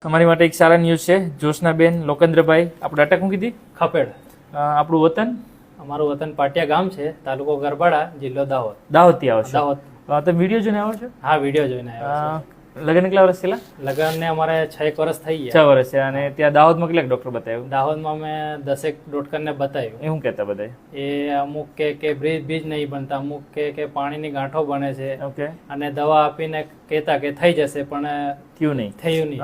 તમારી માટે એક સારા ન્યૂઝ છે. જોશનાબેન લોકેન્દ્રભાઈ, આપણે અટક મૂકી દીધી. ખપેડ આપણું વતન અમારું વતન પાટિયા ગામ છે, તાલુકો ગરબાડા, જિલ્લો દાહોદ. દાહોદથી આવો છો. દાહોદ. તમે વિડીયો જોઈને આવો છો? હા, વિડીયો જોઈને આવ્યો છું. લગ્ન કેટલા વર્ષ થયેલા? લગ્નને અમારે 6 વર્ષ થઈ 6 ગયા. વર્ષ છે. અને ત્યાં દાહોદમાં કેટલાક ડોક્ટર બતાવ્યું? દાહોદમાં મેં 10 ડોક્ટરને બતાવ્યું. એ શું કહેતા બધા? એ અમુક કે બીજ નહીં બનતા, અમુક કે પાણીની ગાંઠો બને છે, ઓકે. અને દવા આપીને કહેતા કે થઈ જશે, પણ થયું નહીં. થયું નહીં.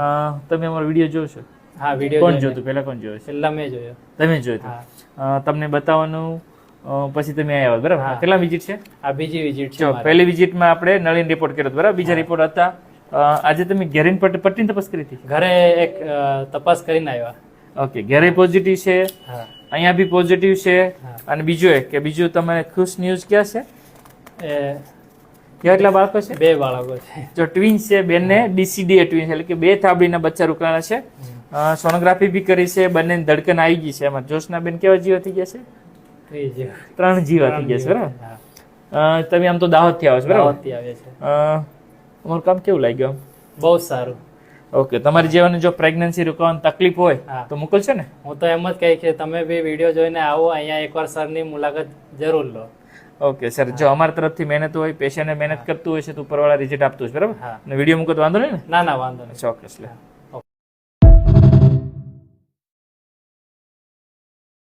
તમે અમારો વિડીયો જોશો? હા, વિડીયો કોણ જોતું? પહેલા કોણ જોયું? છેલ્લા મેં જોયો. તમે જોયું? તમને બતાવવાનું પછી તમે આવ્યા, બરાબર? હા. કેટલા વિઝિટ છે? આ બીજી વિઝિટ છે જો મારી. પહેલી વિઝિટમાં આપણે નળીનો રિપોર્ટ કર્યો હતો, બરાબર? બીજા રિપોર્ટ હતા. આજે તમે ઘેરીને પટ્ટીની તપાસ કરી હતી? ઘરે એક તપાસ કરીને આવ્યા. ઓકે. ઘેરે પોઝિટિવ છે, હા. અહીંયા બી પોઝિટિવ છે. હા. અને બીજું એક કે બીજું તમારે ખુશ ન્યૂઝ ક્યાં છે? એ કેટલા બાળકો છે? 2 બાળકો છે. જો ટ્વિન્સ છે, બેનને DCDA ટ્વિન્સ એટલે કે 2 થાબડીના બચ્ચા રોકાણા છે. સોનોગ્રાફી બી કરી છે, બંનેની ધડકન આવી ગઈ છે. એમાં જોશનાબેન કેવા જીવા થઈ ગયા છે? 3 જીવા થઈ ગયા છે, બરાબર? હા. તમે આમ તો દાહોદથી આવો છો, બરાબર? દાહોદથી આવે છે. અમારું કામ કેવું લાગ્યું? બહુ સારું. ઓકે. તમારી જેવાને જો પ્રેગ્નન્સી રોકવાની તકલીફ હોય હા. તો મોકલશો ને? હું તો એમ જ કહી કે તમે બી વિડીયો જોઈને આવો, અહીંયા એકવાર સરની મુલાકાત જરૂર લો. Okay sir. જો અમારા તરફથી મહેનત હોય, પેશન્ટને મહેનત કરતું હોય છે તો ઉપરવાળા રિઝલ્ટ આપતું હોય છે, બરાબર? હા. અને વિડીયો મૂકો તો વાંધો નહીં ને? ના ના, વાંધો નહીં. ચોક્કસ લે.